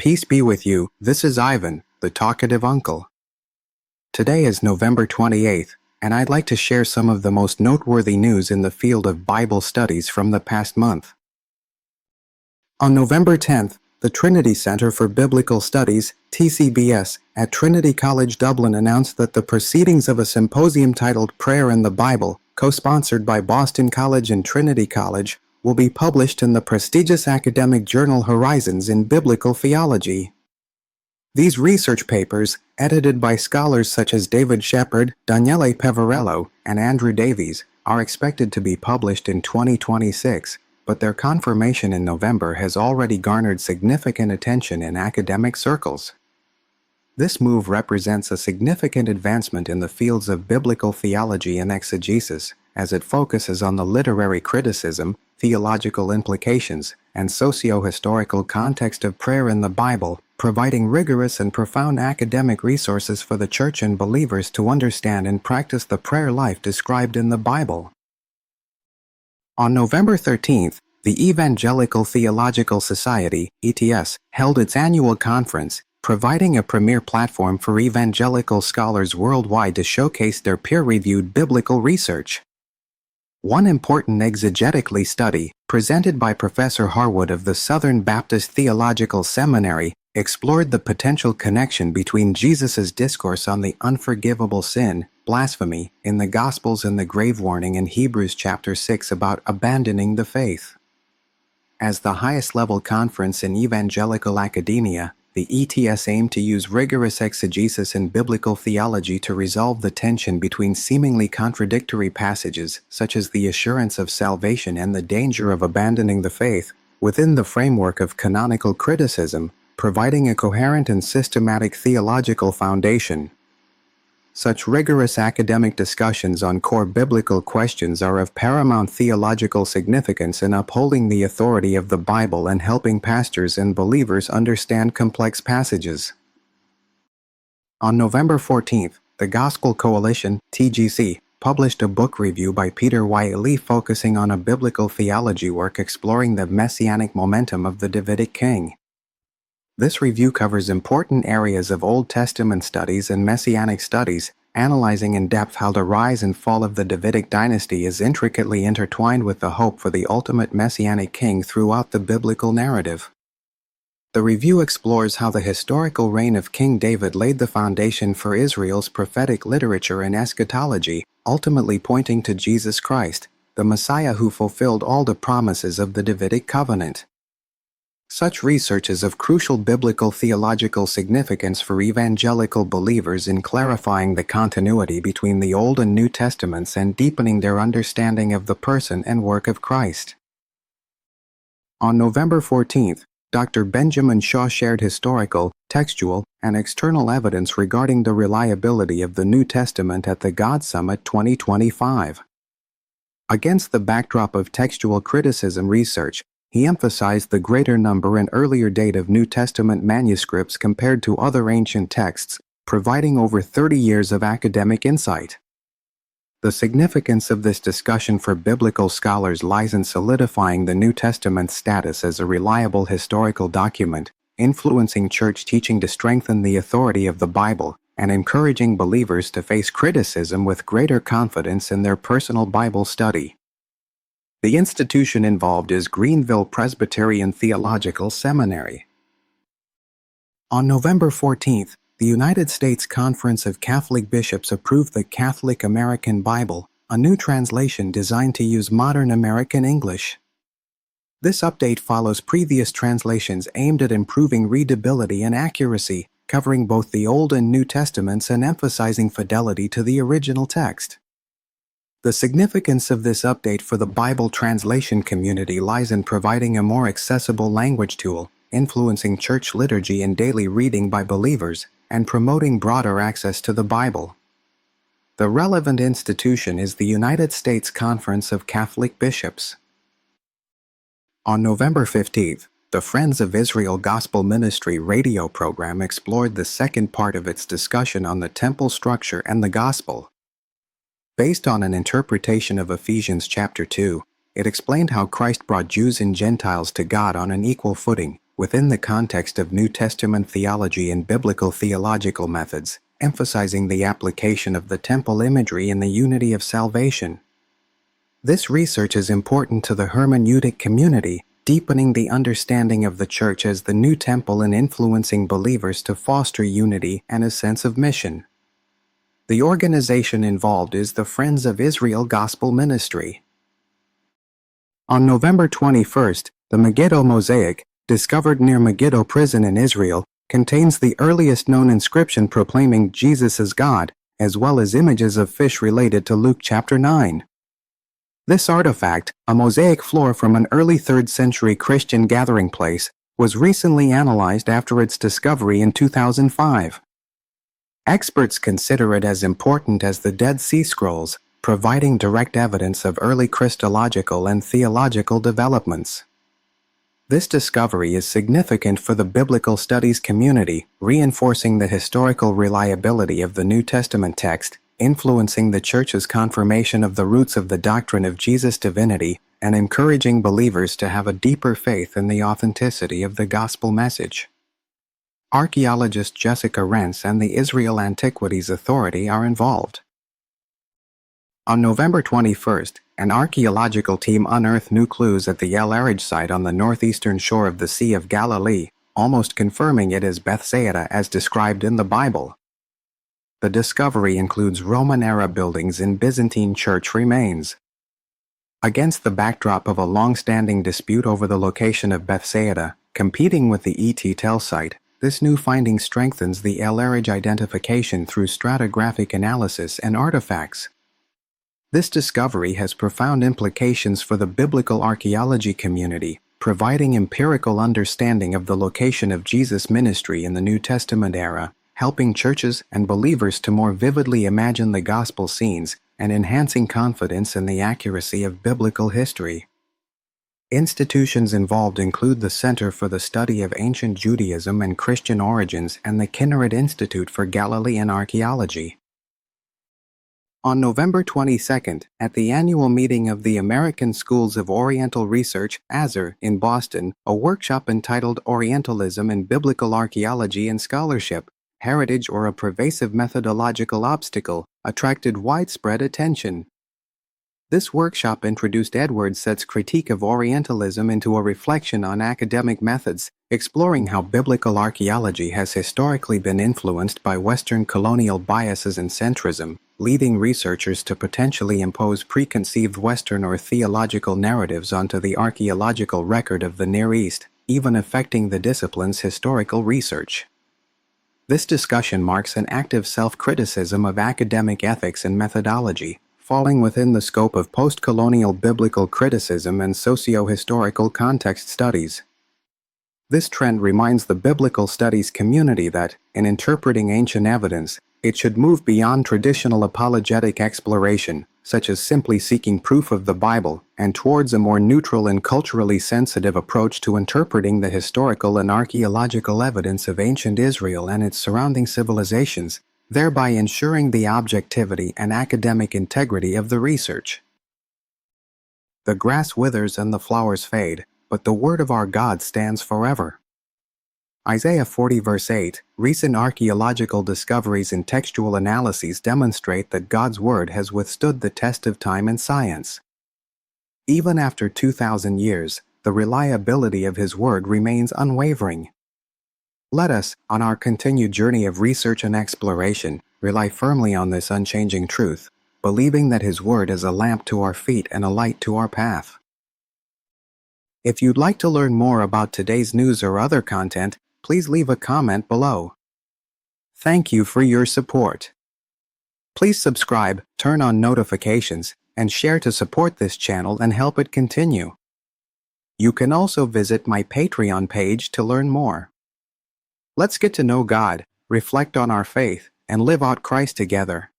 Peace be with you, this is Ivan, the talkative uncle. Today is November 28th, and I'd like to share some of the most noteworthy news in the field of Bible studies from the past month. On November 10th, the Trinity Center for Biblical Studies, TCBS, at Trinity College Dublin announced that the proceedings of a symposium titled Prayer in the Bible, co-sponsored by Boston College and Trinity College, will be published in the prestigious academic journal Horizons in Biblical Theology. These research papers, edited by scholars such as David Shepard, Daniele Peverello, and Andrew Davies, are expected to be published in 2026, but their confirmation in November has already garnered significant attention in academic circles. This move represents a significant advancement in the fields of biblical theology and exegesis, as it focuses on the literary criticism, theological implications, and socio-historical context of prayer in the Bible, providing rigorous and profound academic resources for the Church and believers to understand and practice the prayer life described in the Bible. On November 13th, the Evangelical Theological Society, ETS, held its annual conference, providing a premier platform for evangelical scholars worldwide to showcase their peer-reviewed biblical research. One important exegetically study, presented by Professor Harwood of the Southern Baptist Theological Seminary, explored the potential connection between Jesus' discourse on the unforgivable sin, blasphemy, in the Gospels and the grave warning in Hebrews chapter 6 about abandoning the faith. As the highest-level conference in evangelical academia, the ETS aimed to use rigorous exegesis in biblical theology to resolve the tension between seemingly contradictory passages, such as the assurance of salvation and the danger of abandoning the faith, within the framework of canonical criticism, providing a coherent and systematic theological foundation. Such rigorous academic discussions on core biblical questions are of paramount theological significance in upholding the authority of the Bible and helping pastors and believers understand complex passages. On November 14th, the Gospel Coalition, TGC, published a book review by Peter Wiley focusing on a biblical theology work exploring the messianic momentum of the Davidic king. This review covers important areas of Old Testament studies and Messianic studies, analyzing in depth how the rise and fall of the Davidic dynasty is intricately intertwined with the hope for the ultimate Messianic king throughout the biblical narrative. The review explores how the historical reign of King David laid the foundation for Israel's prophetic literature and eschatology, ultimately pointing to Jesus Christ, the Messiah who fulfilled all the promises of the Davidic covenant. Such research is of crucial biblical theological significance for evangelical believers in clarifying the continuity between the Old and New Testaments and deepening their understanding of the person and work of Christ. On November 14th, Dr. Benjamin Shaw shared historical, textual, and external evidence regarding the reliability of the New Testament at the God Summit 2025. Against the backdrop of textual criticism research, he emphasized the greater number and earlier date of New Testament manuscripts compared to other ancient texts, providing over 30 years of academic insight. The significance of this discussion for biblical scholars lies in solidifying the New Testament's status as a reliable historical document, influencing church teaching to strengthen the authority of the Bible, and encouraging believers to face criticism with greater confidence in their personal Bible study. The institution involved is Greenville Presbyterian Theological Seminary. On November 14th, the United States Conference of Catholic Bishops approved the Catholic American Bible, a new translation designed to use modern American English. This update follows previous translations aimed at improving readability and accuracy, covering both the Old and New Testaments and emphasizing fidelity to the original text. The significance of this update for the Bible translation community lies in providing a more accessible language tool, influencing church liturgy and daily reading by believers, and promoting broader access to the Bible. The relevant institution is the United States Conference of Catholic Bishops. On November 15th, the Friends of Israel Gospel Ministry radio program explored the second part of its discussion on the temple structure and the gospel. Based on an interpretation of Ephesians chapter 2, it explained how Christ brought Jews and Gentiles to God on an equal footing, within the context of New Testament theology and biblical theological methods, emphasizing the application of the temple imagery in the unity of salvation. This research is important to the hermeneutic community, deepening the understanding of the Church as the new temple and influencing believers to foster unity and a sense of mission. The organization involved is the Friends of Israel Gospel Ministry. On November 21st, the Megiddo mosaic, discovered near Megiddo prison in Israel, contains the earliest known inscription proclaiming Jesus as God, as well as images of fish related to Luke chapter 9. This artifact, a mosaic floor from an early 3rd century Christian gathering place, was recently analyzed after its discovery in 2005. Experts consider it as important as the Dead Sea Scrolls, providing direct evidence of early Christological and theological developments. This discovery is significant for the biblical studies community, reinforcing the historical reliability of the New Testament text, influencing the Church's confirmation of the roots of the doctrine of Jesus' divinity, and encouraging believers to have a deeper faith in the authenticity of the gospel message. Archaeologist Jessica Rentz and the Israel Antiquities Authority are involved. On November 21st, an archaeological team unearthed new clues at the El Araj site on the northeastern shore of the Sea of Galilee, almost confirming it as Bethsaida as described in the Bible. The discovery includes Roman-era buildings and Byzantine church remains. Against the backdrop of a long-standing dispute over the location of Bethsaida, competing with the Et Tel site, this new finding strengthens the El Araj identification through stratigraphic analysis and artifacts. This discovery has profound implications for the biblical archaeology community, providing empirical understanding of the location of Jesus' ministry in the New Testament era, helping churches and believers to more vividly imagine the gospel scenes and enhancing confidence in the accuracy of biblical history. Institutions involved include the Center for the Study of Ancient Judaism and Christian Origins and the Kinneret Institute for Galilean Archaeology. On November 22nd, at the annual meeting of the American Schools of Oriental Research, ASR, in Boston, a workshop entitled Orientalism in Biblical Archaeology and Scholarship, Heritage or a Pervasive Methodological Obstacle, attracted widespread attention. This workshop introduced Edward Sett's critique of Orientalism into a reflection on academic methods, exploring how biblical archaeology has historically been influenced by Western colonial biases and centrism, leading researchers to potentially impose preconceived Western or theological narratives onto the archaeological record of the Near East, even affecting the discipline's historical research. This discussion marks an active self-criticism of academic ethics and methodology, falling within the scope of post-colonial biblical criticism and socio-historical context studies. This trend reminds the biblical studies community that, in interpreting ancient evidence, it should move beyond traditional apologetic exploration, such as simply seeking proof of the Bible, and towards a more neutral and culturally sensitive approach to interpreting the historical and archaeological evidence of ancient Israel and its surrounding civilizations, thereby ensuring the objectivity and academic integrity of the research. The grass withers and the flowers fade, but the word of our God stands forever. Isaiah 40 verse 8, recent archaeological discoveries and textual analyses demonstrate that God's word has withstood the test of time and science. Even after 2,000 years, the reliability of His word remains unwavering. Let us, on our continued journey of research and exploration, rely firmly on this unchanging truth, believing that His word is a lamp to our feet and a light to our path. If you'd like to learn more about today's news or other content, please leave a comment below. Thank you for your support. Please subscribe, turn on notifications, and share to support this channel and help it continue. You can also visit my Patreon page to learn more. Let's get to know God, reflect on our faith, and live out Christ together.